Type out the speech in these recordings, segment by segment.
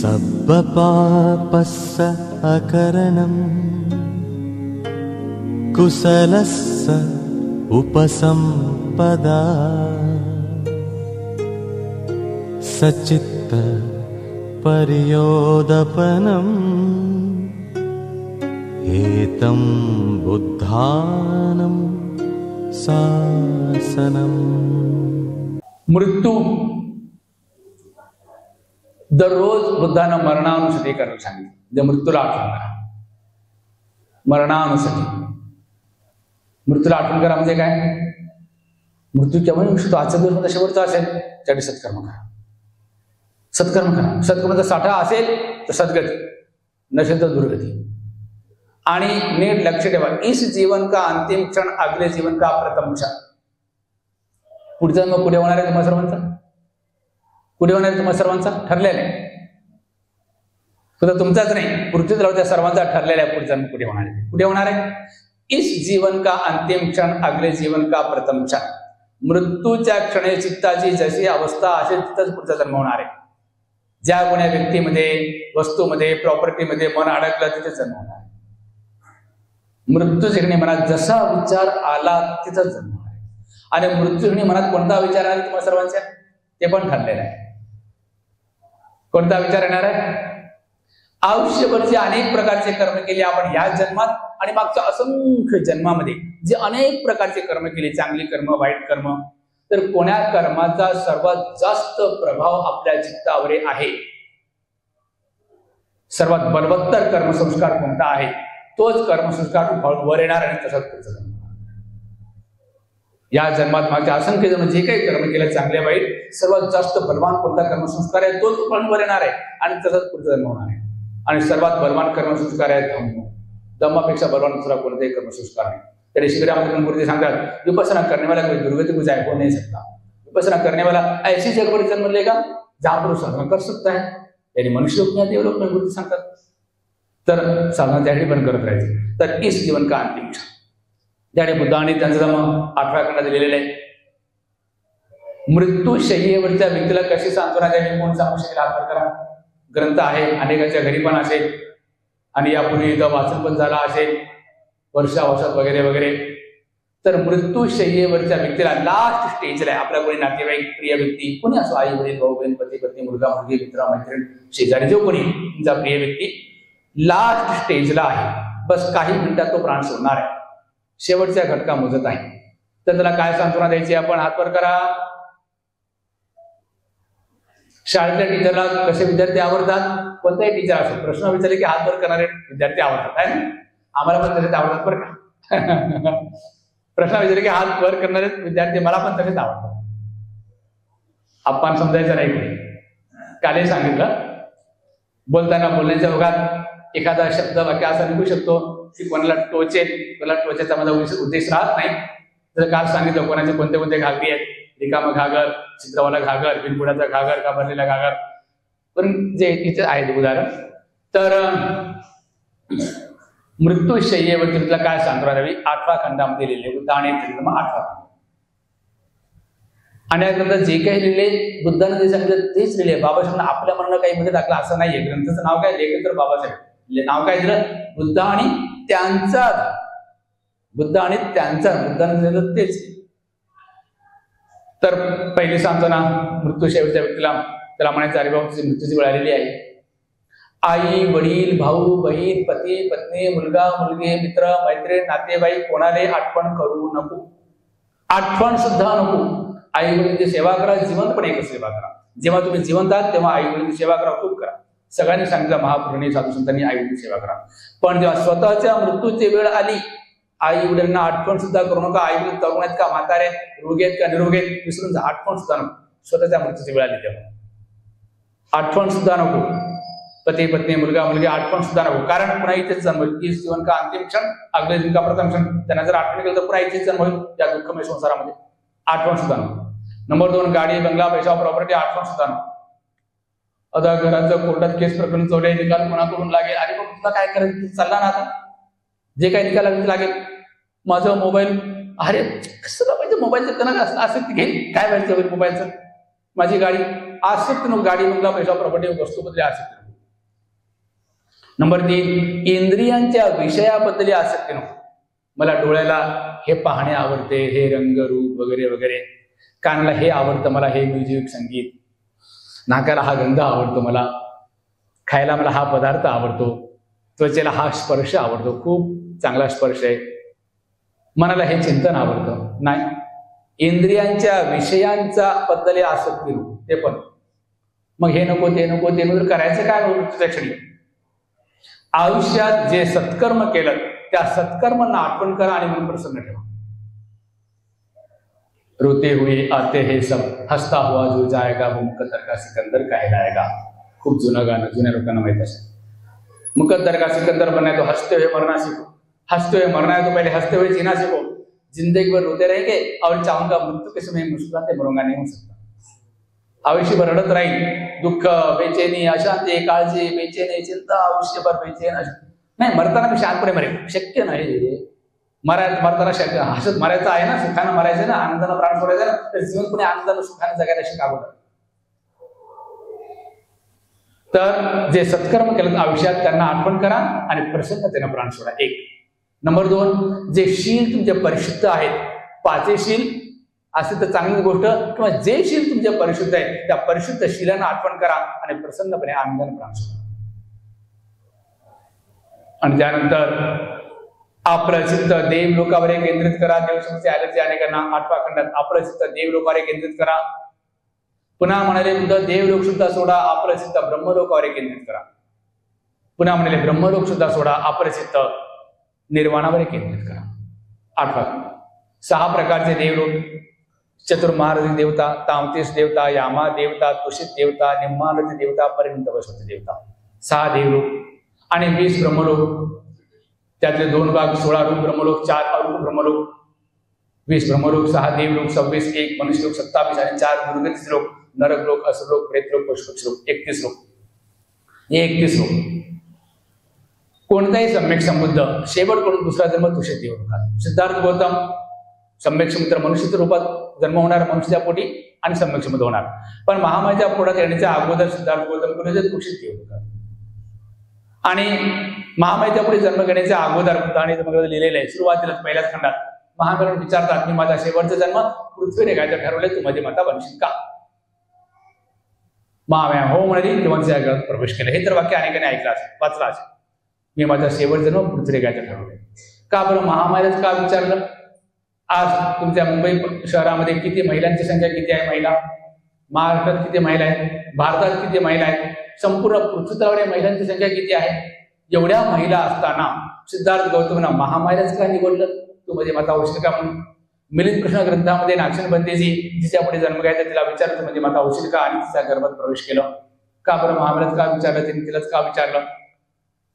सब्बपापस्स अकरणम् कुशलस्स उपसम्पदा सचित्त पर्योदपनम् एतं बुद्धानं शासनम्. मृत्यू दररोज बुद्धानं मरणानुसती करायला सांगितलं. मृत्यूला आठवण करा. मरणानुसती मृत्यूला आठवण करा म्हणजे काय? मृत्यू केव्हा येऊ शकतो? आजचा दिवस मध्ये शेवटचा असेल त्यासाठी सत्कर्म करा. सत्कर्म करा. सत्कर्माचा साठा असेल तर सद्गती, नसेल तर दुर्गती. आणि नीट लक्ष ठेवा, इस जीवन का अंतिम क्षण अगले जीवन का प्रथम क्षण. पुढचा मग कुठे होणार आहे तुम्हा सर्वांचा? कुठे होणार आहे तुम्हा सर्वांचा? ठरलेला आहे. फक्त तुमचाच नाही, पृथ्वीत राहू त्या सर्वांचा ठरलेला आहे. पुढचा मग कुठे होणार आहे? कुठे होणार आहे? इस जीवन का अंतिम क्षण अगले जीवन का प्रथम क्षण. मृत्यूच्या क्षणी चित्ताची जशी अवस्था असेल तिथंच पुढचा जन्म होणार आहे. ज्या कोण्या व्यक्तीमध्ये, वस्तूमध्ये, प्रॉपर्टीमध्ये मन अडकलं तिथे जन्म होणार आहे. मृत्यूच्या क्षणी मनात जसा विचार आला तिथंच जन्म होणार आहे. आणि मृत्यूच्या क्षणी मनात कोणता विचार आला तुम्हाला सर्वांच्या ते पण ठरलेलं आहे. कोणता विचार येणार आहे? आयुष्यभरचे अनेक प्रकारचे कर्म केले आपण या जन्मात आणि मागच्या असंख्य जन्मामध्ये जे अनेक प्रकारचे कर्म केले, चांगली कर्म, वाईट कर्म, तर कोण्या कर्माचा सर्वात जास्त प्रभाव आपल्या चित्तावर आहे? सर्वात बलवत्तर कर्मसंस्कार कोणता आहे? तोच कर्मसंस्कार वर येणार आणि तसाच पुढचा जन्म. या जन्मात मागच्या असंख्य जन्म जे काही कर्म केले चांगले वाईट, सर्वात जास्त बलवान कोणता कर्मसंस्कार आहे तोच वर येणार आहे आणि तसाच पुढचा जन्म होणार आहे. आणि सर्वात बलवान कर्मसंस्कार आहे धम्म. धम्मापेक्षा बलवान दुसरा कोणताही कर्मसंस्कार नाही. तरी शिबिरामध्ये गुरुजी सांगतात, विपसना करने वाला कोई दुर्गति को जाए हो नहीं सकता. विपसना करने वाला ऐसी जगह पर जन्म लेगा जहां पर साधना कर सकता है. यानी मनुष्य लोक नाही, देवलोक नाही, गुरुजी सांगतात. तर साधना त्यासाठी पण करत राहायची. तर इस जीवन का अंतिम क्षण. ज्याने बुद्धाने त्यांचा धम्म 8व्या खंडात दिलेले आहे. मृत्यू शय्येवरच्या व्यक्तीला कशी सांत्वना द्यावी, कोण सांगू शकेल? हात वर करा. ग्रंथ आहे, अनेकांच्या घरी पण असेल आणि यापूर्वी इथं वाचन पण झाला असेल वर्षात वगैरे वगैरे. तर मृत्यू शय्येवरच्या व्यक्तीला लास्ट स्टेजला आहे. आपल्या कोणी नातेवाईक, प्रिय व्यक्ती, कोणी असो, आई वडील, भाऊ बहीण, पती पत्नी, मुलगा मुलगी, मित्र मैत्रीण, शेजारी, जो कोणी तुमचा प्रिय व्यक्ती लास्ट स्टेजला आहे. बस काही मिनिटात तो प्राण सोडणार आहे. शेवटच्या घटका मोजत आहे. तर त्याला काय सांत्वना द्यायची आपण? हात वर करा. शाळेतल्या टीचरला कसे विद्यार्थी आवडतात? कोणताही टीचर असो, प्रश्न विचारले की हात वर करणारे विद्यार्थी आवडतात आहे ना? आम्हाला पण तसेच आवडतात बरं का. प्रश्न विचारले की हात वर करणारे विद्यार्थी मला पण तसेच आवडतात. आपण समजायचं नाही. कोणी कालही सांगितलं, बोलताना बोलण्याच्या ओघात एखादा शब्द वाक्य असा निघू शकतो की कोणाला टोचेल, कोणाला टोचायचा माझा उद्देश राहत नाही. तर काल सांगितलं कोणाचे कोणते कोणते घागरी आहेत. रिकामा घागर, छिद्रवाला घागर, बिनबुडाचा घागर, का भरलेला घागर, पण जे इथे आहेत उदाहरण. तर मृत्यू शय्येवरती तुला काय सांत्वना द्यावी? 8व्या खंडामध्ये लिहिले बुद्धाने 8वा खंड. आणि या ग्रंथात जे काही लिहिले बुद्धाने जे सांगितलं तेच लिहिले. बाबासाहेबांना आपल्या मनानं काही मध्ये टाकलं असं नाहीये. ग्रंथाचं नाव काय? लेखक तर बाबासाहेब. नाव काय दिलं? बुद्ध आणि त्यांचा. बुद्ध आणि त्यांचा, बुद्धाने दिलं तेच. तर पहिली सांत्वना मृत्यू शय्येवरच्या व्यक्तीला त्याला म्हणायचं, अरे बाबा तुझी मृत्यूची वेळ आलेली आहे. आई वडील, भाऊ बहीण, पती पत्नी, मुलगा मुलगी, मित्र मैत्रीण, नातेवाईक कोणालाही आठवण करू नको. आठवण सुद्धा नको. आई वडीलची सेवा करा, जिवंतपणे एकच सेवा करा. जेव्हा तुम्ही जिवंत आहात तेव्हा आई वडीलची सेवा करा, खूप करा. सगळ्यांनी सांगितलं, महापुरुषांनी, साधू संतांनी आई वडीलची सेवा करा. पण जेव्हा स्वतःच्या मृत्यूची वेळ आली, आई वडिलांना आठवण सुद्धा करू नका. आई वडील तरुण आहेत का, म्हातारे आहेत, रोगी आहेत का, निरोगी आहेत, विसरून जा. आठवण सुद्धा नको. स्वतःच्या मृत्यूची वेळ आली तेव्हा आठवण सुद्धा नको. पती पत्नी, मुलगा मुलगी, आठवण सुद्धा नको. कारण पुन्हा इथेच जन्म होईल. इस जीवन का अंतिम क्षण अगले जीवन का प्रथम क्षण. त्यांना जर आठवण केलं तर पुन्हा इथेच जन्म होईल या दुःखमय संसारामध्ये. आठवण सुद्धा नको. नंबर 2, गाडी, बंगला, पैसा, प्रॉपर्टी, आठवण सुद्धा नको. आता घराचं कोर्टात केस प्रकरण चालू आहे, निकाल कोणाकडून लागेल, आणि मग तुला काय करायचं चालला ना. आता जे काही निकाल लागेल, माझा मोबाईल, अरे कसं पाहिजे मोबाईलचं त्यांना आसक्ती घेईल, काय व्हायचं मोबाईलचं. माझी गाडी, आसक्ती नको. गाडी, बंगला, पैसा, प्रॉपर्टी, वस्तू बदले आसक्ती नको. नंबर 3, इंद्रियांच्या विषयाबद्दल आसक्ती नको. मला डोळ्याला हे पाहणे आवडते, हे रंग रूप वगैरे वगैरे, कानाला हे आवडतं मला, हे म्युझिक संगीत, नाकाला हा गंध आवडतो मला, खायला मला हा पदार्थ आवडतो, त्वचेला हा स्पर्श आवडतो, खूप चांगला स्पर्श आहे, मनाला हे चिंतन आवडतं. नाही, इंद्रियांच्या विषयांचा बद्दल आसक्ती नको. ते पण मग हे नको ते नको ते नको, करायचं काय तुझ्या क्षणी? आयुष्यात जे सत्कर्म केलं त्या सत्कर्मांना आठवण करा आणि मन प्रसन्न ठेवा. रोते हुए आते हे सब, हसता हुआ जो जाएगा वो मुकद्दर का सिकंदर कहलाएगा. खूप जुनं गाणं, जुन्या लोकांना माहित असेल. मुकद्दर का सिकंदर बनना है तो हंसते हुए मरना सीखो, हंसते हुए मरना है तो पहले हंसते हुए जीना सीखो. जिंदगी भर रोते रहेंगे और चाहूंगा मृत्यू के समय मुस्कुराते मरूंगा नहीं हो सकता. आयुष्यभर रडत राहील, दुःख, बेचैनी, अशांती, काळजी, बेचैनी, चिंता, आयुष्यभर बेचैन, नाही, मरताना मी शांतपणे मरेल, शक्य नाही. मरताना शक्य, हसत मरायचं आहे ना, सुखानं मरायचं ना, आनंदानं प्राण सोडायचं ना, तर जीवन पुणे आनंदानं सुखानं जगायला शिकावं. तर जे सत्कर्म केलं आयुष्यात त्यांना आठवण करा आणि प्रसन्नतेनं प्राण सोडा. 1. नंबर 2, जे शील तुमचे परिशुद्ध आहेत, 5 शील असे तर चांगली गोष्ट, किंवा जे शील तुमचे परिशुद्ध आहे त्या परिशुद्ध शीलांना आठवण करा आणि प्रसन्नपणे आनंदाने प्राण सोडा. आणि त्यानंतर आपलं चित्त देव लोकावर केंद्रित करा. देवशक्तीचे ॲलर्जी अनेकांना 8व्या खंडात आपलं चित्त देव लोकावर केंद्रित करा. पुन्हा म्हणाले बुद्ध, देवलोक सुद्धा सोडा, आपलं चित्त ब्रह्मलोकावर केंद्रित करा. पुन्हा म्हणाले ब्रह्मलोक सुद्धा सोडा, आपलं चित्त निर्वाणावर केंद्रित करा. 8वा खंड. 6 प्रकारचे देवलोक: चतुर्मार्ग देवता, तामतीस देवता, यामा देवता, तुषित देवता, निम्मानती देवता, परिणतवस्वती देवता. 6 देवलोक आणि 20 ब्रह्मलोक. त्यातले 2 भाग 16 रूप ब्रह्मलोक, 4 अरूप ब्रह्मलोक. 20 ब्रह्मलोक, 6 देवलोक, 26, 1 मनुष्यलोक, 27 आणि 4 दुर्गतीचे लोक, नरक लोक, असुरलोक, प्रेतलोक, पशुपक्षी लोक. 31 लोक. हे 31 लोक. कोणताही सम्यक संबुद्ध शेवटकडून दुसरा जन्म तुषित देवलोकात. सिद्धार्थ गौतम सम्यक समुद्र मनुष्याच्या रूपात जन्म होणार, मनुष्याच्या पोटी, आणि सम्यक समुद्र होणार. पण महामायाच्या पोटात येण्याच्या अगोदर सिद्धार्थ गौतम कुणाचे तुषित देवलोकात. आणि महामायाच्या पुढे जन्म घेण्याच्या अगोदर बुद्धाने लिहिलेलं आहे सुरुवातीला पहिल्याच खंडात. महामायाला विचारतात, मी माझा शेवटचा जन्म पृथ्वीने घ्यायचं ठरवलंय, तू माझी माता बनशील का? महामाया हो म्हणाली, तेव्हा जगात प्रवेश केला. हे तर वाक्य अनेकांनी ऐकलं असेल, वाचलं असेल. मी माझा शेवट जन्म पृथ्वीने घ्यायचं ठरवलंय. का बरं महामायाच का विचारलं? आज तुमच्या मुंबई शहरामध्ये किती महिलांची संख्या किती आहे? महिला महाराष्ट्रात किती महिला आहेत? भारतात किती महिला आहेत? संपूर्ण पृथ्वीतलावर महिलांची संख्या किती आहे? एवढ्या महिला असताना सिद्धार्थ गौतमनं महामायाच का निवडलं? तू माझी माता होशील का म्हणून. मिलिंद कृष्ण ग्रंथामध्ये नागशनबंदीजी जिच्या पुढे जन्म घ्यायचा तिला विचारलं, म्हणजे माता होशील का, आणि तिच्या गर्भात प्रवेश केलं. का बरं महामायाच का विचारलं? तिने तिलाच का विचारलं?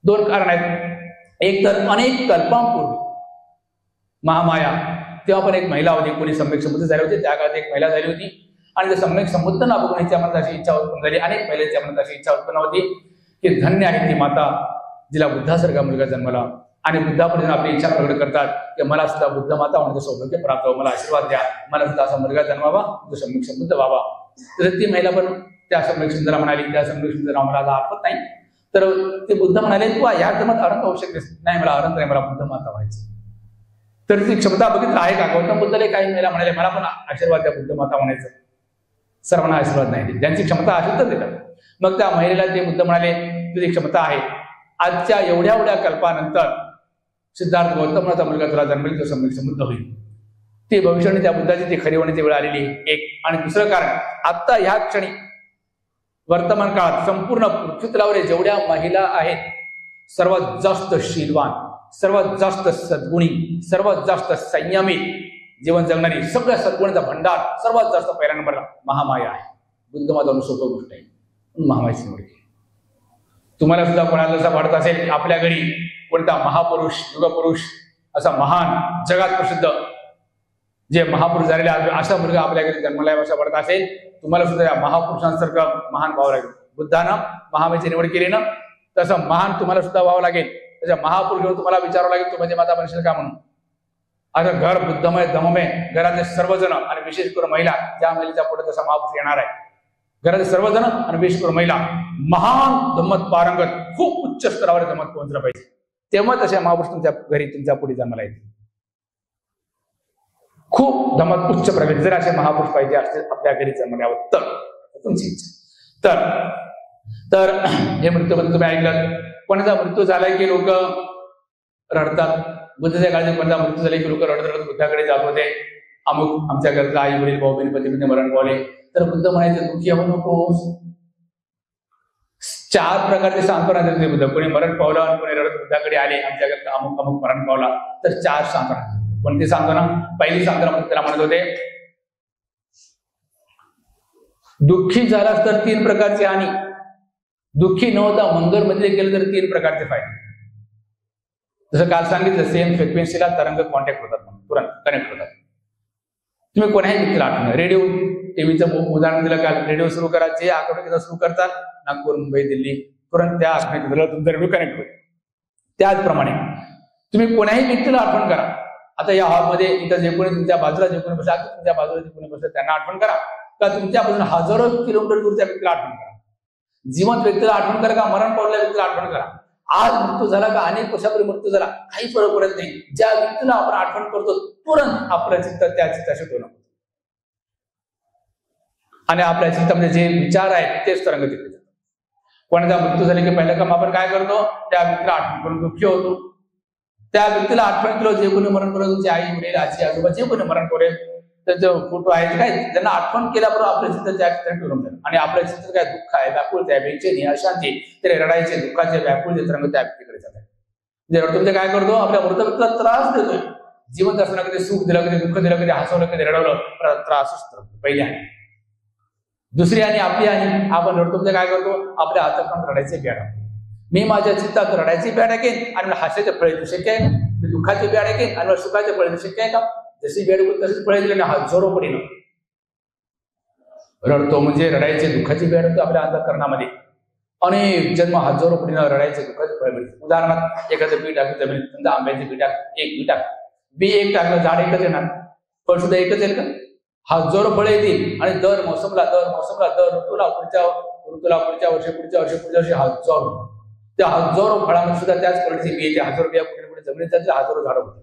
2 कारण आहेत. एक तर अनेक कल्पांपूर्वी महामाया, तेव्हा पण एक महिला होती, कोणी सम्यक संबुद्ध झाली होती, त्या काळात एक महिला झाली होती. आणि त्या सम्यक संबुद्ध ना बघून तिच्या मनात अशी इच्छा उत्पन्न झाली, अनेक महिलांच्या मनात अशी इच्छा उत्पन्न होती की धन्य आहे ती माता जिला बुद्धासारखा मुलगा जन्मला. आणि बुद्धापुढे आपली इच्छा प्रकट करतात की मला सुद्धा बुद्ध माता होण्याचं सौभाग्य प्राप्त व्हावं, मला आशीर्वाद द्या, मला सुद्धा असा मुलगा जन्मावा जो सम्यक संबुद्ध व्हावा. तर ती महिला पण त्या सम्यक सुंदरा म्हणाली, त्या सम्यक सुंदरा मला आठवत नाही. तर ते बुद्ध म्हणाले, तू या जन्मात अरंत होऊ शकतेस. नाही, मला अरंत नाही, मला बुद्ध माता व्हायची. तर ती क्षमता बघितलं आहे का? गौतम बुद्धाला काही महिला म्हणाले, मला पण आशीर्वाद द्या बुद्ध माता होण्याचं. सर्वांना आशीर्वाद नाही, ज्यांची क्षमता असेल तर देतात. मग त्या महिलेला ते बुद्ध म्हणाले, तुझी क्षमता आहे. आजच्या एवढ्या कल्पानंतर सिद्धार्थ गौतमाचा मुलगा तुला जन्मेल, तो सम्यक संबुद्ध होईल. ती भविष्याने त्या बुद्धाची ती खरी होण्याची वेळ आलेली एक. आणि दुसरं कारण, आता ह्या क्षणी वर्तमान काळात संपूर्ण पृथ्वीतलावर जेवढ्या महिला आहेत, सर्वात जास्त शीलवान, सर्वात जास्त सद्गुणी, सर्वात जास्त संयमी जीवन जगणारी, सगळ्या सद्गुणाचा भंडार सर्वात जास्त पहिल्या नंबरला महामाया आहे. बुद्ध माता सोपं गोष्ट आहे, महामायाची निवड केली. तुम्हाला सुद्धा कोणाला जसा वाटत असेल आपल्या घरी कोणता महापुरुष, युगपुरुष, असा महान, जगात प्रसिद्ध जे महापुरुष झालेले असा मुलगा आपल्या घरी जन्माला असा वाटत असेल, तुम्हाला सुद्धा या महापुरुषांसारखं महान व्हावं लागेल. बुद्धानं महामायाची निवड केली ना, तसं महान तुम्हाला सुद्धा व्हावं लागेल. त्याच्या महापुरुष तुम्हाला विचारावं लागेल, तू माझी माता बनशील का म्हणून. आता घर बुद्धमय, दममय, घरातले सर्वजण आणि विशेष करून महिला, ज्या महिलेच्या पुढे तसा महापुरुष येणार आहे, घरात सर्वजण आणि विशेष करून महिला महान धम्मत पारंगत खूप उच्च स्तरावर धम्मत पोहोचलं पाहिजे, तेव्हा तशा महापुरुष तुमच्या घरी तुमच्या पुढे जन्माला येतील. खूप धमक उच्च प्रगती जर असे महापुरुष पाहिजे असते आपल्या घरी जन्मल्यावर तर तुमची इच्छा. तर हे मृत्यूबद्दल तुम्ही ऐकलं. कोणाचा मृत्यू झालाय की लोक रडतात. बुद्धाच्या काळात कोणाचा मृत्यू झाला की लोक रडत रडत बुद्धाकडे जात होते. अमुक आमच्या घरचा आई वडील भाऊ बहीण पती पत्नी मरण पावले. तर बुद्ध म्हणायचे दुःखी होऊ नकोस. 4 प्रकारचे सांत्वना देते बुद्ध. कोणी मरण पावलं आणि कोणी रडत बुद्धाकडे आले आमच्या घरचा अमुक अमुक मरण पावला तर 4 सांत्वना. कोणती सांत्वना? पहिली सांत्वना त्याला म्हणत होते दुःखी झालास तर 3 प्रकारची हानी, दुःखी नव्हता मंगल मध्ये गेलं तर 3 प्रकारचे फायदे. जसं काल सांगितलं सेम फ्रिक्वेन्सीला तरंग कॉन्टॅक्ट होतात, तुरंत कनेक्ट होतात. तुम्ही कोणाही व्यक्तीला आठवण, रेडिओ टीव्हीचं उदाहरण दिलं काल. रेडिओ सुरू करा, जे आठवड्यात सुरू करतात नागपूर मुंबई दिल्ली तुरंत त्या आठवड्यात तुमचा रेडिओ कनेक्ट होईल. त्याचप्रमाणे तुम्ही कोणाही व्यक्तीला आठवण करा. आता या हॉलमध्ये इथं जे कोणी तुमच्या बाजूला जे कोणी बसला तुमच्या बाजूला जे कोणी बसलं त्यांना आठवण करा का तुमच्यापासून हजारो किलोमीटर दूरच्या व्यक्तीला आठवण करा. जिवंत व्यक्तीला आठवण करा का मरण पावलेल्या व्यक्तीला आठवण करा. आज मृत्यू झाला का अनेक वर्षापूर्वी मृत्यू झाला काही फरक पडत नाही. ज्या व्यक्तीला आपण आठवण करतो तुरंत आपलं चित्त त्या चित्ताशी होणं आणि आपल्या चित्तामध्ये जे विचार आहेत तेच तरंग तिकडे जातात. कोणाचा मृत्यू झाले की पहिलं काम आपण काय करतो त्या व्यक्तीला आठवण करून दुःखी होतो. त्या व्यक्तीला आठवण केलं जे कोणी मरण पावलं तुमचे आई वडील आजी आजोबा जे कोणी मरण पावले त्याचं फोटो आहेत काय त्यांना आठवण केल्याबरोबर आपल्या चित्त त्या चित्रात ठेवून जाईल आणि आपल्या चित्रात काय दुःख आहे व्याकुळता आहे बेचैनी अशांती ते रडायचे दुःखाचे व्याकुळ जे तरंग त्या व्यक्तीकडे जातात. जे रडतो ते काय करतो आपल्या मृत व्यक्तीला त्रास देतोय. जिवंत असताना कधी सुख दिलं कधी दुःख दिलं कधी हसवलं कधी रडवलं त्रासच तरंग पहिली आहे. दुसरी आणि आपली आणि आपण रडतो ते काय करतो आपल्या हातात रडायचे बियाड. मी माझ्या चित्तात रडायची बियाड ऐकेन आणि मला हास्याचे फळ येऊ शक्य आहे. मी दुःखाचे बियाड ऐकेन आणि मला सुखाचे फळ येऊ शक्य आहे का? जशी बियाड तशीच फळ दिले ना हा जोरो पडीन रडतो म्हणजे रडायचे दुःखाची बियाड होते आपल्या अंतःकरणामध्ये अनेक जन्म हजारो पडीनं रडायचे दुःखाचे फळ मिळते. उदाहरणार्थ एखादं बी टाकलं जमिनीत समजा आंब्याचे बी टाक एक बी टाक बी एक टाकलं झाड एकच येणार फळ सुद्धा एकच येईल का? हजारो फळ येतील आणि दर मोसमला दर ऋतूला पुढच्या वर्षी हजारो त्या हजारो फळामध्ये सुद्धा त्याच फळाची बी येते. हजारो बिया पुढे जमिनीत जाते हजारो झाडं होते.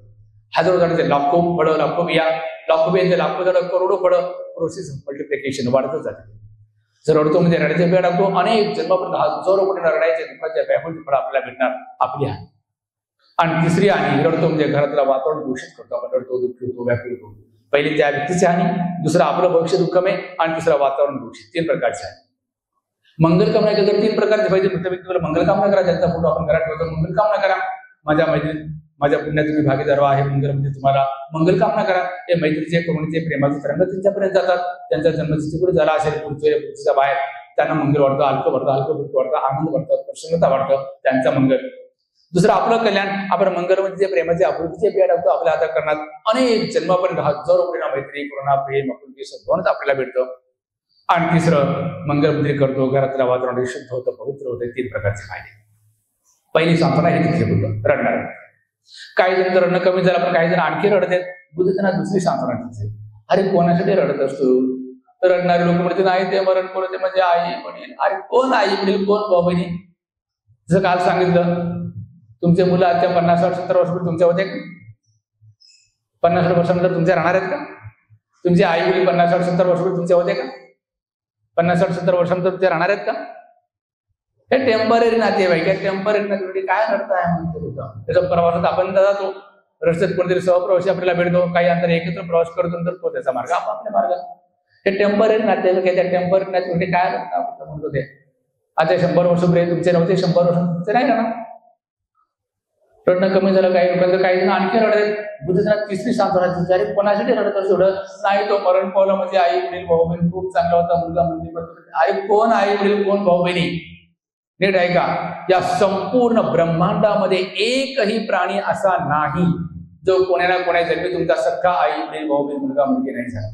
हजारो झाडांचे लाखो फळं लाखो बिया लाखो बियांचे लाखो झाडं करोडो फळं प्रोसेस मल्टिप्लिकेशन वाढतच जाते. जर रडतो म्हणजे रडायचे बिया टाकतो अनेक जन्मापर्यंत हजारो कोटी रडायचे दुःखाच्या व्याकुळची फळं आपल्याला भेटणार आपली आहे. आणि तिसरी हानी रडतो म्हणजे घरातलं वातावरण दूषित करतो. आपण रडतो दुःखी होतो व्याकुळ होतो. पहिली त्या व्यक्तीची हानी दुसरं आपलं भविष्य दुःखमय आणि तिसरं वातावरण दूषित 3 प्रकारचे आहे. मंगलकामना केलं तर 3 प्रकारचे पाहिजे. व्यक्तीला मंगलकामना करा ज्यांचा फोटो आपण घरात ठेवतो मंगलकामना करा. माझ्या मैत्रीण माझ्या पुण्यात तुम्ही भागीदार आहे मंगल म्हणजे तुम्हाला मंगलकामना करा. ते मैत्रीचे करुणीचे प्रेमाचे तरंग त्यांच्यापर्यंत जातात. त्यांचा जन्म जिथे झाला असेल पुढच्या बाहेर त्यांना मंगल वाटतं हलकं वाटतं आनंद वाटतं प्रसन्नता वाटतं त्यांचा मंगल. दुसरं आपलं कल्याण आपण मंगल म्हणजे प्रेमाचे आपुलकीचे बिया टाकतो आपल्या हातात करण्यात अनेक जन्मापर्यंत हजारो कोटी मैत्री करुणा प्रेम आपुलकी सद्भावनाच आपल्याला भेटतं. आणि तिसरं मंगलमंत्री करतो घरातलं वातावरण शुद्ध होतं पवित्र होतं. 3 प्रकारचे फायदे. पहिली सांत्वना हे तिथे बुद्ध रडणार. काही जण रडणं कमी झालं पण काही जण आणखी रडतात. बुद्ध त्यांना दुसरी सांत्वना देते अरे कोणासाठी रडत असतो? रडणारे लोक म्हणते नाही ते मरण कोण म्हणजे आई वडील. अरे कोण आई वडील कोण भाऊ बहिणी? जसं काल सांगितलं तुमचे मुलं आजच्या 50-60-70 वर्षापूर्वी तुमच्या होते का? 50-60 वर्षानंतर तुमच्या राहणार आहेत का? तुमचे आई वडील 50-60-70 वर्षापूर्वी तुमच्या होते का? 50-60-70 वर्षानंतर तुमच्या राहणार आहेत का? हे टेम्पररी नातेवाईक आहे. टेम्पररी नातेवाईक काय रडताय म्हणतो. त्याचा प्रवासात आपण जातो रस्त्यात कोणतरी सहप्रवासी आपल्याला भेटतो काही अंतर एकत्र प्रवास करतो नंतर तो त्याचा मार्ग आपल्या मार्ग. हे टेम्पररी नातेवाईक आहे. त्या टेम्पररी नातेवाईक काय रडतात म्हणतो ते आता 100 वर्षापर्यंत तुमचे नव्हते 100 वर्ष तुमचे नाही राहणार. रडणं कमी झालं काही लोकांचं काही जण आणखी रडत. बुद्धांना तिसरी सांत्वना दिली अरे कोणासाठी रडत असतो नाही तो मरण पावला म्हणजे आई वडील भाऊ बहीण खूप चांगला होता मुलगा मुलगी अरे कोण आई वडील कोण भाऊ बहिणी? नीट ऐका या संपूर्ण ब्रह्मांडामध्ये एकही प्राणी असा नाही जो कोणाला कोणा जन्मी तुमचा सख्खा आई वडील भाऊ बहीण मुलगा मुलगी नाही झाला.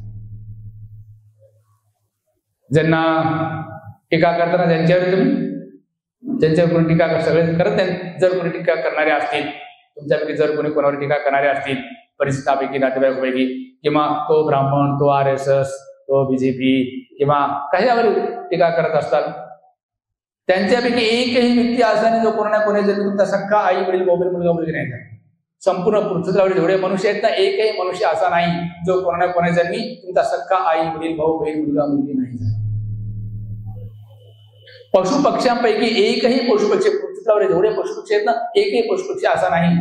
ज्यांना टीका करताना ज्यांच्यावर तुम्ही ज्यांच्यावर कोणी टीका सगळे करत नाही. जर कोणी टीका करणारे असतील तुमच्यापैकी जर कोणी कोणावर टीका करणारे असतील परिस्थितीपैकी नातेवाईकांपैकी किंवा तो ब्राह्मण तो RSS तो बीजेपी किंवा कशावर टीका करत असतात, त्यांच्यापैकी एकही व्यक्ती असा नाही जो कोणा कोणा जन्मी तुमचा सख्खा आई वडील भाऊ मुलगा मुलगी नाही झाला. संपूर्ण पृथ्वीवर जेवढे मनुष्य आहेत ना, एकही मनुष्य असा नाही जो कोणा कोणा जन्मी तुमचा सख्खा आई वडील भाऊ बहीण मुलगा मुलगी नाही झाला. पशु पक्ष्यांपैकी एकही पशुपक्षी पृथ्वीवर जेवढे पशुपक्षी आहेत ना, एकही पशुपक्षी असा नाही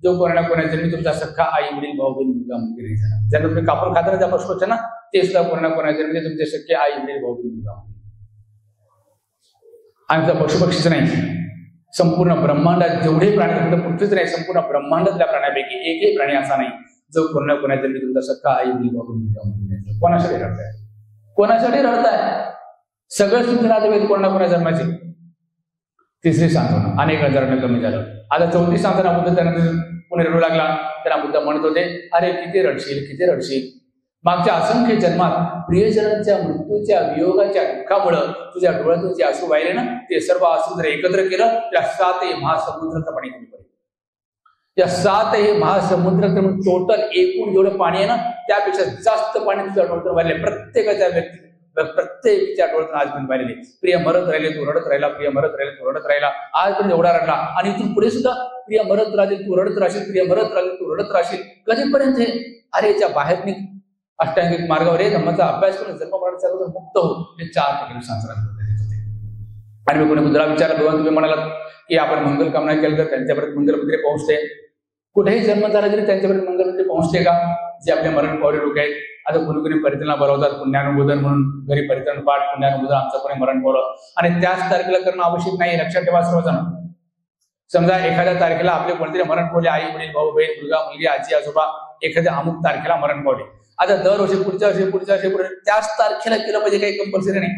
जो कोणा कोणा जन्मी तुमचा सख्खा आई वडील भाऊ बहीण मुलगा मुलगी नाही झाला. ज्यांना तुम्ही कापून खाता ना त्या पशुपक्ष्यांना, ते सुद्धा कोणा कोणा जन्मी तुमचे सख्खे आई वडील भाऊ बहीण मुलगा मुलगी. आणि त्या पशुपक्षीच नाही, संपूर्ण ब्रह्मांडात जेवढे प्राणी फक्त पृथ्वीच नाही, संपूर्ण ब्रह्मांडातल्या प्राण्यापैकी एकही प्राणी असा नाही जो कोणा कोणा जन्मी तुमचा सख्खा आई वडील भाऊ बहीण मुलगा मुलगी नाही झाला. कोणासाठी रडताय? कोणासाठी रडताय? सगळेच तुमचे नातेवाईक कोणा कोणा जन्माचे. तिसरी सांत्वना, अनेक हजारांना कमी झालं. आता चौथी सांत्वना बुद्ध त्यानंतर पुणे रडू लागला. त्याला बुद्ध म्हणत होते, अरे किती रडशील, किती रडशील. मागच्या असंख्य जन्मात प्रियजनांच्या मृत्यूच्या वियोगाच्या दुःखामुळं तुझ्या डोळ्यातून जे अश्रू वाहिले ना, ते सर्व अश्रू जर एकत्र केलं त्या 7 महासमुद्राचं पाणी कमी पडेल. या 7 महासमुद्राचं टोटल एकूण जेवढं पाणी आहे ना, त्यापेक्षा जास्त पाणी तुझ्या डोळ्यातून वाहिले. प्रत्येकाच्या प्रत्येकाच्या डोळ्यातून आजपर्यंत वाहिलेले. प्रिय मरत राहिले तू रडत राहिला, प्रिय मरत राहिले तू रडत राहिला, आजपर्यंत एवढा रडला. आणि इथून पुढे सुद्धा प्रिय मरत राहील तू रडत राहशील, प्रिय मरत राहील तू रडत राहशील. कधीपर्यंत हे? अरे याच्या बाहेर निघ, अष्टांगिक मार्गावर हे धम्माचा अभ्यास करून जन्म मरणाचा मुक्त हो. हे 4 प्रकारे संसारात होते. आणि मी कोणी बुद्धाला विचारलं, भगवान तुम्ही म्हणालात की आपण मंगल कामना केलं तर त्यांच्यापर्यंत मंगलमंदिरे पोहोचते. कुठेही जन्म झाला तरी त्यांच्यापर्यंत मंगलमंदिरे पोहोचते का? जे आपले मरण पावले लोक आहेत. आता कोणी कोणी परित्राणा बनवतात पुण्यानुमोदन म्हणून, घरी परित्राण पाठ पुण्यानुमोदन आमचं कोणी मरण पावलं, आणि त्याच तारखेला करणं आवश्यक नाही. लक्षात ठेवा सर्वजण. समजा एखाद्या तारखेला आपले कोणतरी मरण पावले, आई वडील भाऊ बहीण मुलगा मुलगी आजी आजोबा एखाद्या अमुक तारखेला मरण पावले. आता दरवर्षी पुढच्या वर्षी त्याच तारखेला केलं पाहिजे, काही कंपल्सरी नाही.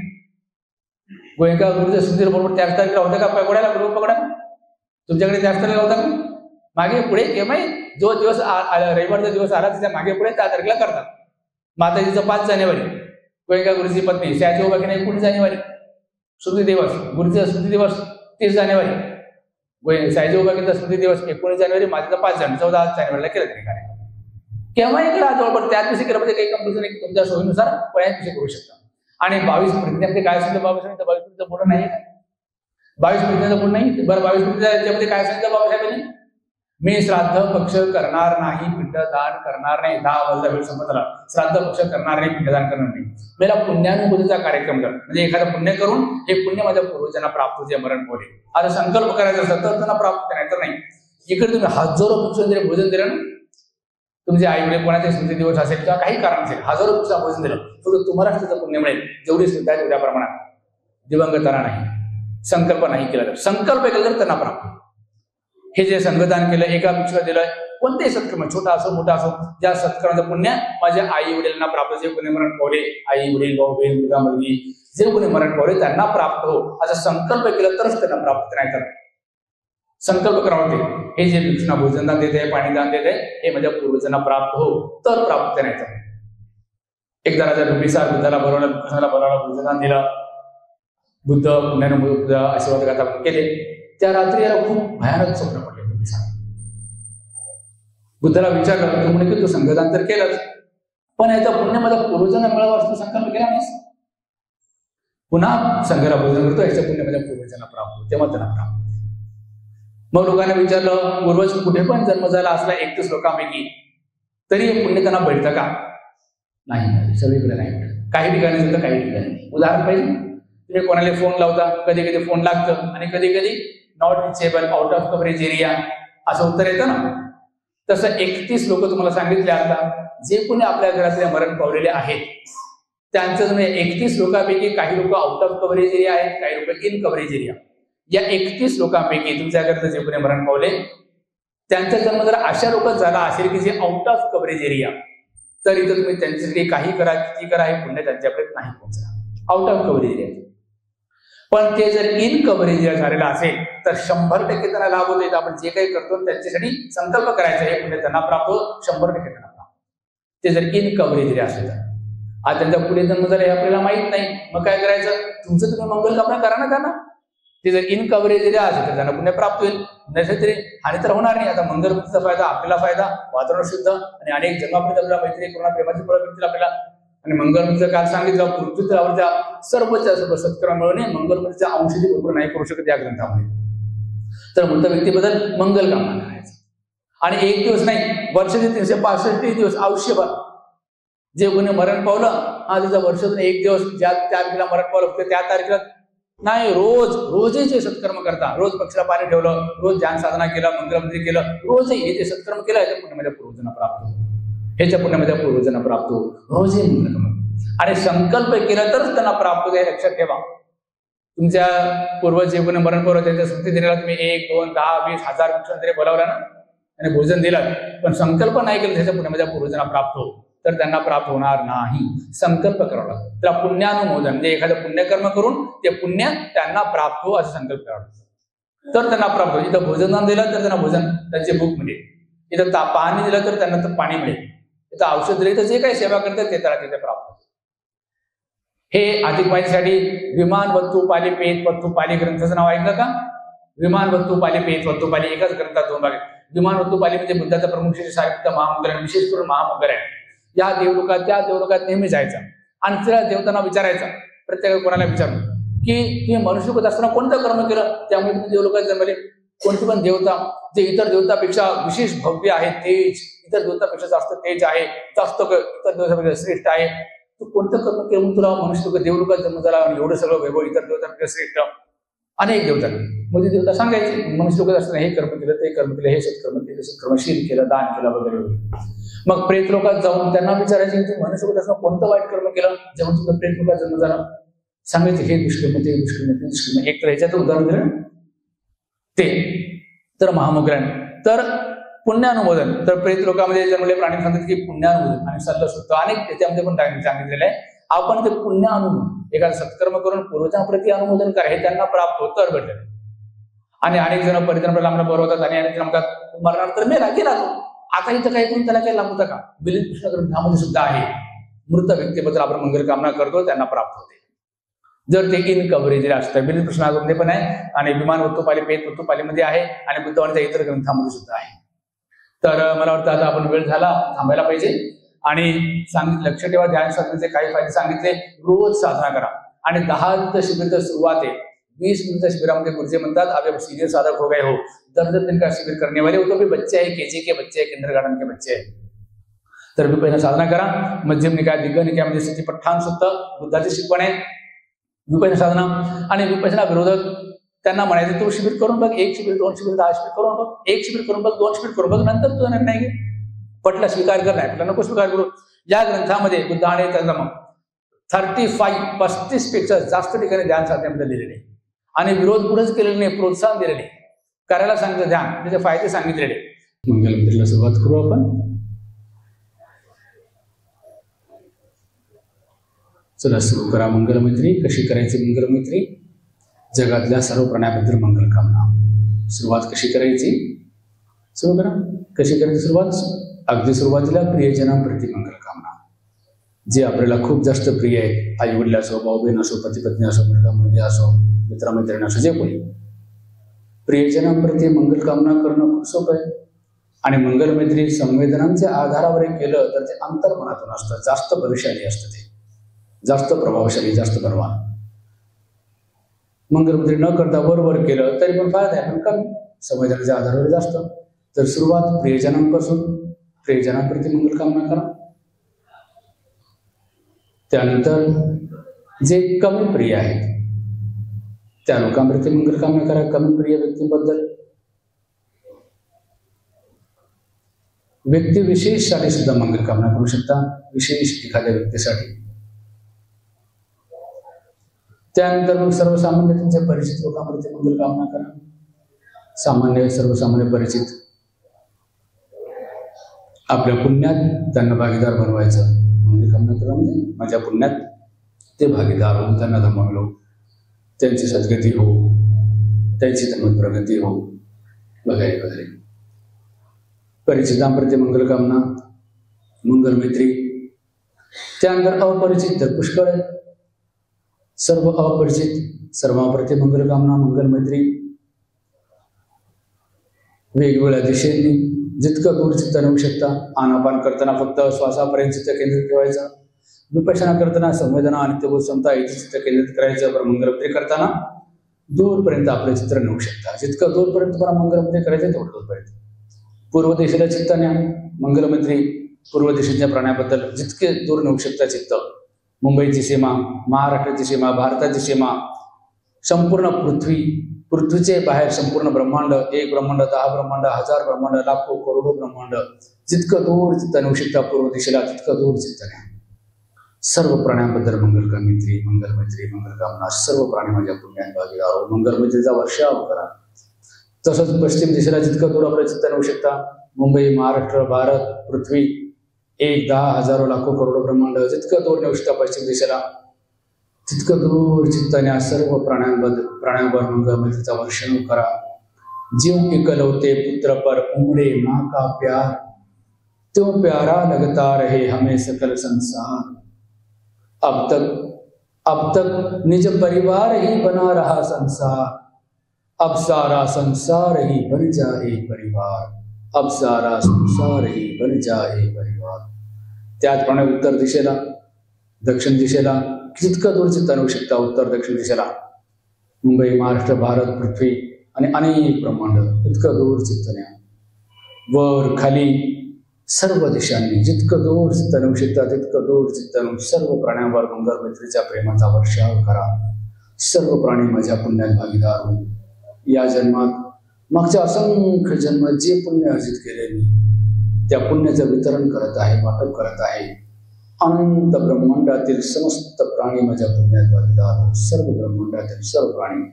गोयंका गुरुच्या सुंदर बरोबर त्याच तारखेला होतं का पकडायला बरोबर पकडा? तुमच्याकडे त्याच तारखेला होता का? मागे पुढे केव्हा जो दिवस रविवारचा दिवस आला त्याच्या मागे पुढे त्या तारखेला करतात. माताजीचं 5 जानेवारी, गोयंका गुरुची पत्नी शाहजी उभाकीने 19 जानेवारी स्मृती दिवस, गुरुचा स्मृती दिवस 30 जानेवारी, शाहजी उभाकीचा स्मृती दिवस 19 जानेवारी, माताचा 5 जानेवारी, 14 जानेवारीला केलं तरी काय. केव्हाही करा, जवळपास त्याच दिवशी केलं पाहिजे, काही कंपल्सरी नाही. तुमच्या सोयीनुसार पर्याय दिवशी करू शकता. आणि 22 प्रतिज्ञामध्ये काय सांगितलं? 22 प्रतिज्ञा पूर्ण नाही का? 22 प्रतिज्ञा पूर्ण नाही. बरं 22 प्रतिज्ञा याच्यामध्ये काय सांगितलं बाबासाहेबांनी? मी श्राद्ध पक्ष करणार नाही, पिंडदान करणार नाही. 10 वेळ संपत आला. श्राद्ध पक्ष करणार नाही, पिंडदान करणार नाही. मला पुण्यानुमोदीचा कार्यक्रम झाला, म्हणजे एखादं पुण्य करून हे पुण्य माझ्या पूर्वजांना प्राप्त होते, मरण पावले. आता संकल्प करायचा असेल तर त्यांना प्राप्त नाही तर नाही. इकडे तुम्ही हजारो पुरुषांना भोजन दिलं ना, तुमचे आई वडील कोणाचे स्मृती दिवस असेल किंवा काही कारण असेल, हजारो पुरुषांना भोजन दिलं, फक्त तुम्हाला त्याचं पुण्य मिळेल. जेवढी श्रद्धा आहे तेवढ्या प्रमाणात. दिवंगताना नाही. संकल्प नाही केला तर, संकल्प केला तर त्यांना प्राप्त. हे जे संघदान केलं, एका भिक्षुकाला दिलंय, कोणतेही सत्कर्म छोटा असो मोठा असो, ज्या सत्कर्माचं पुण्य माझ्या आई वडिलांना प्राप्त, जे कोणी मरण पावले, आई वडील भाऊ बहीण मुलगा मुलगी जे कोणी मरण पावले त्यांना प्राप्त हो, असा संकल्प केला तरच त्यांना प्राप्त. नाही तर संकल्प करावा ते, हे जे भिक्षुना भोजनदान देते, पाणीदान देते, हे माझ्या पूर्वजांना प्राप्त हो, तर प्राप्त. नाही तर एकदा राजा बिंबिसार बुद्धाला बोलावला, भोजनदान दिलं. बुद्ध पुण्याने बुद्ध आशीर्वाद गाथा केले. त्या रात्री याला खूप भयानक स्वप्न पडले. बुद्धाला विचारलं, तू म्हणे की तू संघदान तर केलंच, पण याचा पुण्य माझ्या पूर्वजांना मिळावा असं संकल्प केला नाहीस. पुन्हा संघाला भोजन करतो, याचं पुण्य माझ्या पूर्वजांना प्राप्त होते, तेव्हा त्यांना प्राप्त होते. मग लोकांना विचारलं, पूर्वज कुठे पण जन्म झाला असला 31 लोकांपैकी, तरी हे पुण्य त्यांना भेटतं का? नाही, सगळीकडे नाही भेटत. काही ठिकाणी सुद्धा, काही ठिकाणी नाही. उदाहरण पाहिजे, तुम्ही कोणाला फोन लावता, कधी कधी फोन लागतं आणि कधी कधी not reachable, out of coverage area असं उत्तर येतं ना. तसं 31 लोक तुम्हाला सांगितले. आता जे कोणी आपल्या घरातले मरण पावलेले आहेत त्यांचं 31 लोकांपैकी काही लोक आउट ऑफ कव्हरेज एरिया आहेत, काही लोक इन कव्हरेज एरिया. या 31 लोकांपैकी तुमच्या घरात जे कोणी मरण पावले त्यांचा जन्म जर अशा लोकांत झाला असेल की जे आउट ऑफ कव्हरेज एरिया, तर इथं तुम्ही त्यांच्यासाठी काही करा, किती करा, हे पुण्य त्यांच्यापर्यंत नाही पोहोचणार. Out of coverage area. पण ते जर इन कव्हरेज एरिया झालेला असेल तर 100% त्यांना लाभ होतो. आपण जे काही करतो त्यांच्यासाठी संकल्प करायचा, हे पुण्य त्यांना प्राप्त हो, 100% त्यांना प्राप्त. ते जर इन कव्हरेज एरिया असेल तर. आज त्यांचा पुढे जन्म झाला हे आपल्याला माहित नाही, मग काय करायचं? तुमचं तुम्ही मंगल कामना करा ना त्यांना. ते जर इन कव्हरेज एरिया असेल तर त्यांना पुण्य प्राप्त होईल, नसेल तरी हानी तर होणार नाही. आता मंगलमूर्तीचा फायदा, आपल्याला फायदा, वातावरण शुद्ध, आणि अनेक जन्मापर्यंत आपल्याला मैत्री करुणा प्रेमाची फळं मिळतील आपल्याला. आणि मंगलमतीचं काल सांगितलं पृथ्वी तलावरच्या सर्वच्या सर्व सत्कर्म मिळवणे मंगलमतीच्या अंशही बरोबर नाही करू शकत या ग्रंथामध्ये. तर मृत व्यक्तीबद्दल मंगल कामना करायचं. आणि एक दिवस नाही, वर्षाचे 365 दिवस आयुष्यभर जे कोणी मरण पावलं, हा त्याचा वर्षातून एक दिवस ज्या तारखेला मरण पावलं त्या तारखेला नाही, रोजही जे सत्कर्म करता, रोज पक्षाला पाणी ठेवलं, रोज ध्यान साधना केलं, मंगलमंत्री केलं, रोजही हे जे सत्कर्म केलं याच्या पुण्यामध्ये पूर्वजना प्राप्त हो, ह्याच्या पुण्यामध्ये पूर्वजना प्राप्त हो, रोजही मंगलकर्म. आणि संकल्प केला तरच त्यांना प्राप्त होते, हे लक्षात ठेवा. तुमच्या पूर्वज जे कोणी मरण पावलं त्याच्या स्मृती दिनाला तुम्ही 1, 2, 10, 20, 1000 तरी बोलावला ना आणि भोजन दिलं, पण संकल्प नाही केलं त्याच्या पुण्यामध्ये पूर्वजना प्राप्त हो, तर त्यांना प्राप्त होणार नाही. संकल्प करावा लागतो. त्याला पुण्यानुमोदन म्हणजे एखादं पुण्यकर्म करून ते पुण्य त्यांना प्राप्त हो असं संकल्प करावा लागतो, तर त्यांना प्राप्त हो. इथं भोजन दिलं तर त्यांना भोजन, त्यांची भूक मिळेल. इथं पाणी दिलं तर त्यांना तर पाणी मिळेल. इथं औषध दिले तर जे काही सेवा करतात ते त्याला तिथे प्राप्त होते. हे अधिक माहितीसाठी विमान वत्तू पाली पेत वत्तू पाली ग्रंथाचं नाव ऐकलं का? विमान वत्तू पाली पेत वत्तू पाली एकाच ग्रंथात 2 भाग. विमान वत्तू पाली म्हणजे बुद्धाचा प्रमुख श्री साहित्य महामंगल, विशेष करून महामंगल आहे. या देवलोकात त्या देवलोकात नेहमी जायचा आणि त्या देवतांना विचारायचा, प्रत्येक कोणाला विचारून की तुम्ही मनुष्यलोकात असताना कोणतं कर्म केलं त्यामुळे तुम्ही देवलोकात जन्मले. कोणती पण देवता जे इतर देवतापेक्षा विशेष भव्य आहे, तेज इतर देवतापेक्षा जास्त तेज आहे, जास्त इतर देवतापेक्षा श्रेष्ठ आहे, तू कोणतं कर्म केलं म्हणून तुला मनुष्यलोक देवलोकात जन्म झाला आणि एवढं सगळं वैभव इतर देवतापेक्षा श्रेष्ठ. अनेक देवता मग ते देवता सांगायचे मनुष्यलोकात असताना हे कर्म केलं, ते कर्म केलं, हे सत्कर्म केलं, सत्कर्मशील केलं, दान केलं वगैरे. मग प्रेत लोकात जाऊन त्यांना विचारायचे की तुम्ही मनुष्यलोकात असताना कोणतं वाईट कर्म केलं जेव्हा तुझं प्रेत लोकात जन्म झाला. सांगायचे हे दुष्कर्म, ते दुष्कर्म, ते दुष्कर्म. एक तर ह्याच्यात उदाहरण दिलं ते तर महामग्रण. तर पुण्यानुमोदन, तर प्रेत लोकांमध्ये जन्मले प्राणी सांगतात की पुण्यानुमोदन आणि सल्ला सुद्धा अनेक त्याच्यामध्ये पण सांगितलेलं आहे. आपण ते पुण्यानुमोदन एखादं सत्कर्म करून पूर्वजांप्रती अनुमोदन करा, हे त्यांना प्राप्त होतं तर भेटलं. आणि अनेक जण परिधान लांबला बरोबर आणि अनेक जण म्हणतात मरणानंतर मी रागी राहतो. आता इथं काही करून त्याला काही लागू का? मिलिंद कृष्ण ग्रंथामध्ये सुद्धा आहे मृत व्यक्तीबद्दल आपण मंगल कामना करतो त्यांना प्राप्त होते जर ते इन कव्हरेज असतं. मिलिंद कृष्णामध्ये पण आहे आणि विमान वत्तुपाली पेत वत्तुपालीमध्ये आहे आणि बुद्धवाणीच्या इतर ग्रंथामध्ये सुद्धा आहे. तर मला वाटतं आता आपण वेळ झाला, थांबायला पाहिजे. आणि लक्ष ठेवा, ध्यान साधनेचे काही फायदे सांगितले. रोज साधना करा आणि 10 मिनिटं शिबिर सुरुवात आहे. 20 मिनट शिबिरामध्ये गुरुजी म्हणतात अब आप सीनियर साधक हो गए हो, 10 दिन का शिविर करने वाले हो तो भी बच्चे है, केजी के बच्चे है, किंडरगार्टन के बच्चे है. तर विपयना साधना करा. मध्यम निकाय दिग्ग निकायामध्ये सतीपठ्ठान सुद्धा बुद्धाची शिकवण आहे विपयना साधना. आणि विपयना विरोधक त्यांना म्हणायचं तू शिबिर करून बघ, 1 शिबिर 2 शिबिर 10 शिबिर करून बघ, 1 शिबिर करून बघ, 2 शिबिर करून बघ, नंतर तुझा निर्णय घे. पटला स्वीकार कर, नाही पटला नको स्वीकार करू. या ग्रंथामध्ये बुद्ध आणि त्यांचा मग 35 पेक्षा जास्त ठिकाणी ध्यान साधण्यामध्ये लिहिलेले आणि विरोध कुठेच केलेले नाही, प्रोत्साहन दिलेले, करायला सांगितलं ध्यान, त्याचे फायदे सांगितलेले. मंगलमंत्रीला सुरुवात करू आपण. चला सुरू करा. मंगलमैत्री कशी करायची? मंगलमैत्री जगातल्या सर्व प्राण्याबद्दल मंगल कामना. सुरुवात कशी करायची? सुरू करा. कशी करायची सुरुवात? अगदी सुरुवातीला प्रियजनांप्रती मंगल कामना, जे आपल्याला खूप जास्त प्रिय आहेत, आई वडील असो, भाऊ बहीण असो, पती पत्नी असो, मुलगा मुलगी असो, मित्रमैत्रिणी असो, जे कोणी प्रियजनांप्रती मंगल कामना करणं खूप सोपं आहे. आणि मंगलमैत्री संवेदनांच्या आधारावर केलं तर ते अंतर्मनातून असतं, जास्त बलशाली असतं, ते जास्त प्रभावशाली, जास्त बलवान. मंगलमैत्री न करता वर केलं तरी पण फायदा आहे, पण कमी, संवेदनाच्या आधारावर जास्त. तर सुरुवात प्रियजनांपासून, प्रियजनांप्रती मंगल कामना करा. त्यानंतर जे कमी प्रिय आहेत त्या लोकांप्रती मंगल कामना करा. कमी प्रिय व्यक्तींबद्दल, व्यक्तिविशेषसाठी सुद्धा मंगल कामना करू शकता, विशेष एखाद्या व्यक्तीसाठी. त्यानंतर मग सर्वसामान्य तुमच्या परिचित लोकांप्रती मंगल कामना करा. सामान्य, सर्वसामान्य, परिचित. आपल्या पुण्यात त्यांना भागीदार बनवायचं. मंगल कामना करा म्हणजे माझ्या पुण्यात ते भागीदार होऊन त्यांना धमावलो, त्यांची सद्गती हो, त्यांची धर्म प्रगती हो, वगैरे वगैरे. परिचितांप्रती मंगल कामना, मंगलमैत्री. त्यानंतर अपरिचित तर पुष्कळ आहे. सर्व अपरिचित सर्वांप्रती मंगल कामना, मंगलमैत्री. वेगवेगळ्या दिशेने जितकं दूर चित्त नेऊ शकता. आनापान करताना फक्त श्वासापर्यंत चित्त केंद्रित ठेवायचं. विपश्यना करताना संवेदना आणि नित्यबोध क्षमता इथे चित्त केंद्रित करायचं. बरं मंगलमंत्री करताना दूरपर्यंत आपलं चित्र नेऊ शकता. जितकं दूरपर्यंत तुम्हाला मंगलमंत्री करायचं तेवढं दूरपर्यंत. पूर्व दिशेला चित्त न्या. मंगलमंत्री पूर्व दिशेच्या प्राण्याबद्दल जितके दूर नेऊ शकता चित्त. मुंबईची सीमा, महाराष्ट्राची सीमा, भारताची सीमा, संपूर्ण पृथ्वीचे बाहेर संपूर्ण ब्रह्मांड, 1 ब्रह्मांड, 10 ब्रह्मांड, 1000 ब्रह्मांड, लाखो करोडो ब्रह्मांड, जितकं दूर चित्त नेऊ शकता पूर्व दिशेला तितकं दूर चित्त न्या. सर्व प्राण्यांबद्दल मंगलमैत्री, मंगलकामना. सर्व प्राणी माझ्या पुण्यात भागीदार हो. मंगलमैत्रीचा वर्षाव करा. तसंच पश्चिम दिशेला जितकं दूर आपलं चित्त नेऊ शकता. मुंबई, महाराष्ट्र, भारत, पृथ्वी, 1, 10, हजारो, लाखो करोडो ब्रह्मांड, जितकं दूर नेऊ शकता पश्चिम दिशेला तितकं दूर चित्ताने सर्व प्राण्यांवर मंगलमैत्रीचा वर्षाव करा. जीव इकलौते पुत्र पर उमड़े माँ का प्यार, त्यों प्यारा लगता रहे हमें सकल संसार. अब तक निज परिवार ही बना रहा संसार, अब सारा संसार ही बन जाए परिवार, अब सारा संसार ही बन जाए परिवार. त्याचप्रमाणे उत्तर दिशेला, दक्षिण दिशेला जितकं दूर चित्त नेऊ शकता. उत्तर दक्षिण दिशेला मुंबई, महाराष्ट्र, भारत, पृथ्वी आणि अनेक ब्रह्मांड, तितकं दूर चित्त न्या. वर खाली सर्व दिशांनी जितकं दूर चित्त नेऊ शकता तितकं दूर चित्त नेऊन सर्व प्राण्यांवर मंगलमैत्रीच्या प्रेमाचा वर्षाव करा. सर्व प्राणी माझ्या पुण्यात भागीदार हो. या जन्मात, मागच्या असंख्य जन्मात जे पुण्य अर्जित केले मी त्या पुण्याचं वितरण करत आहे, वाटप करत आहे. अनंत ब्रह्मांडातील समस्त प्राणी माझ्या पुण्यात भागीदार हो. सर्व ब्रह्मांडातील सर्व प्राणी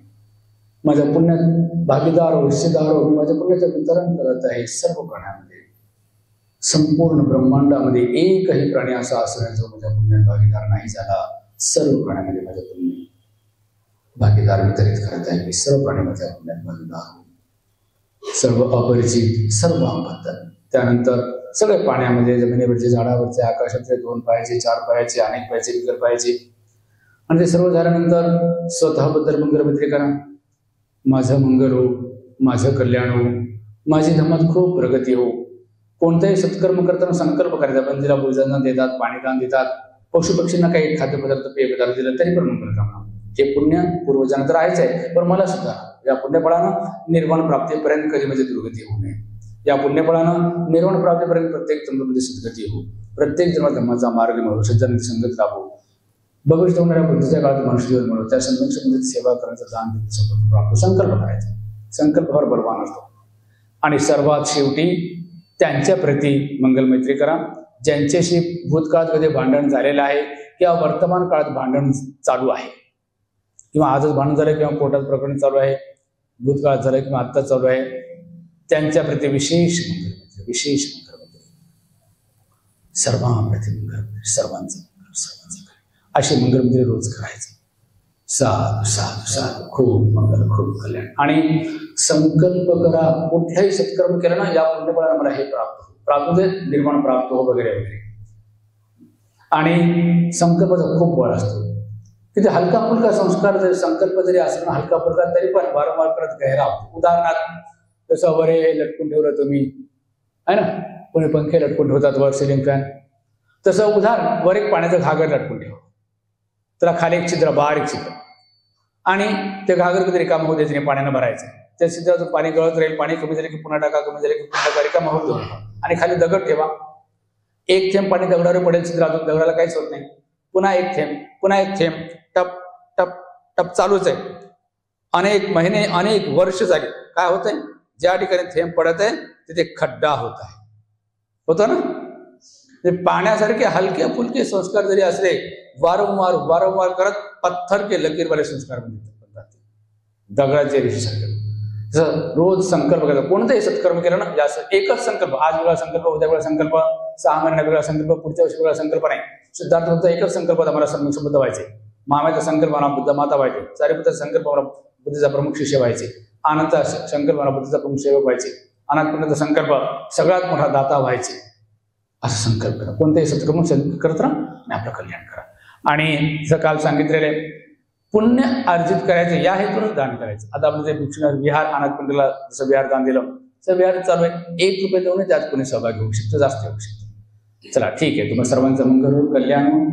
माझ्या पुण्यात भागीदार हो, हिस्सेदार हो. मी माझ्या पुण्याचं वितरण करत आहे सर्व प्राण्यांमध्ये. संपूर्ण ब्रह्मांडामध्ये एकही प्राणी असा असणार जो माझ्या पुण्यात भागीदार नाही झाला. सर्व प्राण्यांमध्ये माझ्या पुण्य भागीदार वितरित करत आहे. मी सर्व प्राणी माझ्या पुण्यात भागीदार हो. सर्व अपरिचित, सर्व अबद्दल. त्यानंतर सगळे पाण्यामध्ये, जमिनीवरचे, झाडावरचे, आकाशातले, 2 पायाचे, 4 पायाचे, अनेक पायाचे, बिगर पायाचे. आणि ते सर्व झाल्यानंतर स्वतःबद्दल मंगलमैत्री करा. माझं मंगल हो, माझं कल्याण हो, माझी धर्मात खूप प्रगती हो. कोणताही सत्कर्म करताना संकल्प करायचा. बंदीला भोजन देतात, पाणीदान देतात, पशुपक्षींना काही खाद्यपदार्थ, पेयपदार्थ दिला तरी पण मंगलकामना. हे पुण्य पूर्वजांना तर आहेच आहे, पण मला सुद्धा या पुण्यफळानं निर्वाण प्राप्तीपर्यंत कधी म्हणजे दुर्गती होऊ नये. या पुण्यफळानं निर्वाण प्राप्तीपर्यंत प्रत्येक जन्मामध्ये सद्गती हो. प्रत्येक जन्मात धर्माचा मार्ग मिळो, सज्जनांची संगत लाभो. भविष्य होणाऱ्या बुद्धीच्या काळात मनुष्य जीवन मिळो. त्या संरक्षणामध्ये सेवा करायचं, दान देण्याचं प्राप्त संकल्प करायचा. संकल्प फार बलवान असतो. आणि सर्वात शेवटी त्यांच्या प्रती मंगलमैत्री करा ज्यांच्याशी भूतकाळात कधी भांडण झालेलं आहे किंवा वर्तमान काळात भांडण चालू आहे, किंवा आजच भांडण झालं किंवा कोर्टात प्रकरण चालू आहे, भूतकाळात झालं किंवा आत्ता चालू आहे, त्यांच्या प्रती विशेष मंगलमैत्री. सर्वांप्रती मंगलमैत्री, सर्वांचं अशी मंगलमैत्री रोज करायचं. साधू साधू साधू, खूप मंगल, खूप कल्याण. आणि संकल्प करा. कुठलाही सत्कर्म केला ना, या पुण्यफळाने मला हे प्राप्त होते, निर्माण प्राप्त हो, वगैरे वगैरे. आणि संकल्पाचा खूप बळ असतो. किती हलका फुलका संस्कार जरी, संकल्प जरी असला ना हलका फुलका, तरी पण वारंवार करत गहरा होतो. उदाहरणार्थ जसं वर लटकून ठेवलं तुम्ही आहे ना, कोणी पंखे लटकून ठेवतात वर सिलिंग फॅन, तसं उदाहरण वर एक पाण्याचं घागर लटकून ठेवा, त्याला खाली एक छिद्र, बारीक छिद्र, आणि ते घागर कधी रिकाम होऊ द्यायचं नाही, पाण्यानं भरायचं. त्या छिद्रातून पाणी गळत राहील. पाणी कमी झाले की पुन्हा टाका, कमी झाले की पुन्हा टाका, रिकाम होऊ द्या. आणि खाली दगड ठेवा. एक थेंब पाणी दगडावर पडेल छिद्रातून, दगडाला काहीच होत नाही. पुन्हा एक थेंब, पुन्हा एक थेंब, टप टप टप चालूच आहे. अनेक महिने, अनेक वर्ष झाली. काय होत आहे? ज्या ठिकाणी थेंब पडत आहे तिथे खड्डा होत आहे. होतो ना? ते पाण्यासारखे हलके फुलके संस्कार जरी असले, वारंवार वारंवार करत पत्थर के लकीर वाले संस्कार बनतात, दगडाचे ऋषीसारखे. जसं रोज संकल्प करायचा. कोणताही सत्कर्म केला ना, जास्त एकच संकल्प, आज वेगळा संकल्प, उद्या वेगळा संकल्प, 6 महिन्याला वेगळा संकल्प, पुढच्या वर्षी वेगळा संकल्प नाही. सिद्धार्थांचा एकच संकल्प आम्हाला संबंध व्हायचे. मामाचा संकल्प मला बुद्ध माता व्हायचे. सारीपुत्राचा संकल्प मला बुद्धीचा प्रमुख शिष्य व्हायचे. आनंदचा संकल्प मला बुद्धीचा प्रमुख सेवक व्हायचे. अनाथपणाचा संकल्प सगळ्यात मोठा दाता व्हायचे. असं संकल्प करा. कोणतेही सत्कर्म करत राहा आणि आपलं कल्याण करा. आणि जसं काल सांगितलेले पुण्य अर्जित करायचं या हेतूनच दान करायचं. आता आपण जे भिक्षुना विहार, अनाथपंथीला जसं विहार दान दिलं, तसं विहार चालू आहे. 1 रुपये देऊन त्यात कोणी सहभागी होऊ शकतं, जास्त होऊ शकतं. चला ठीक आहे. तुम्हाला सर्वांचं मंगल हो, कल्याण हो.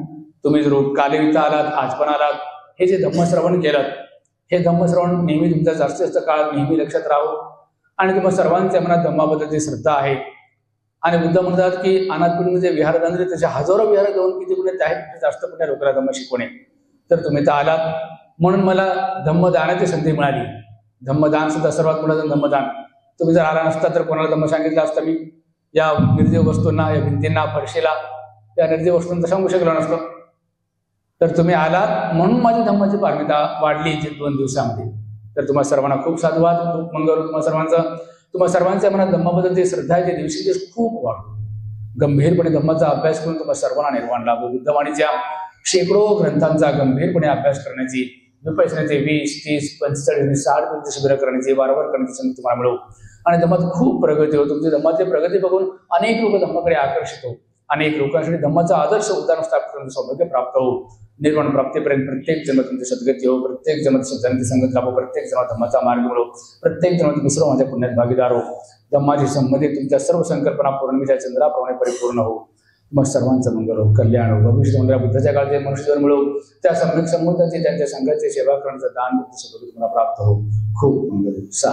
तुम्ही जरूर काल इथं आलात, आज पण आलात, हे जे धम्मश्रवण केलं, हे धम्मश्रवण नेहमी तुमचा जास्तीत जास्त काळ नेहमी लक्षात राहो. आणि तुम्हा सर्वांच्या मनात धम्माबद्दलची श्रद्धा आहे. आणि बुद्ध म्हणतात की अनाथपुरी जे विहार दान त्याचे हजारो विहार जाऊन किती पुण्य आहेत, तिथे जास्त पुण्य लोकांना धम्म शिकवणे. तर तुम्ही तर आलात म्हणून मला धम्मदानाची संधी मिळाली. धम्मदान सुद्धा सर्वात मोठं धम्मदान. तुम्ही जर आला नसता तर कोणाला धम्म सांगितलं असतं मी? या निर्जीव वस्तूंना, या भिंतींना, फरशीला, या निर्जीव वस्तूंना सांगू शकलो नसतो. तर तुम्ही आलात म्हणून माझी धम्माची पारमिता वाढली 2 दिवसामध्ये. तर तुम्हाला सर्वांना खूप साधुवाद, खूप मंगळ तुम्हा सर्वांच्या मनात धम्माबद्दलची श्रद्धा आहे, दिवसेंदिवस खूप वाढतो. गंभीरपणे धम्माचा अभ्यास करून तुम्हाला सर्वांना निर्वाण लाभो. बुद्धवाणीच्या शेकडो ग्रंथांचा गंभीरपणे अभ्यास करण्याची, विपश्यनाचे 20, 30, 45, 60 शिबिरं करण्याची, वारंवार करण्याची संधी तुम्हाला मिळो. आणि धम्मात खूप प्रगती हो. तुमची धम्माची प्रगती बघून अनेक लोक धम्माकडे आकर्षित हो. अनेक लोकांसाठी धम्माचा आदर्श उदाहरण स्थापित करून सौभाग्य प्राप्त हो. निर्वाण प्राप्तीपर्यंत प्रत्येक जन्म तुमची सद्गती हो. प्रत्येक जन्म जनते संगत लाभो. प्रत्येक जन्म धम्माचा मार्ग मिळो. प्रत्येक जन्म तुम्ही सर्व माझ्या पुण्यात भागीदार हो. धम्माशी संबंधित तुमच्या सर्व संकल्पना पौर्णिमेच्या चंद्राप्रमाणे परिपूर्ण हो. मग सर्वांचं मंगल हो, कल्याण हो. भविष्य मंदिरा बुद्धाच्या काळचे मनुष्यजन्म मिळो. त्या सम्यक संबंधाची, त्यांच्या संघाची सेवा करण्याचं दान तुम्हाला प्राप्त हो. खूप मंगल. सा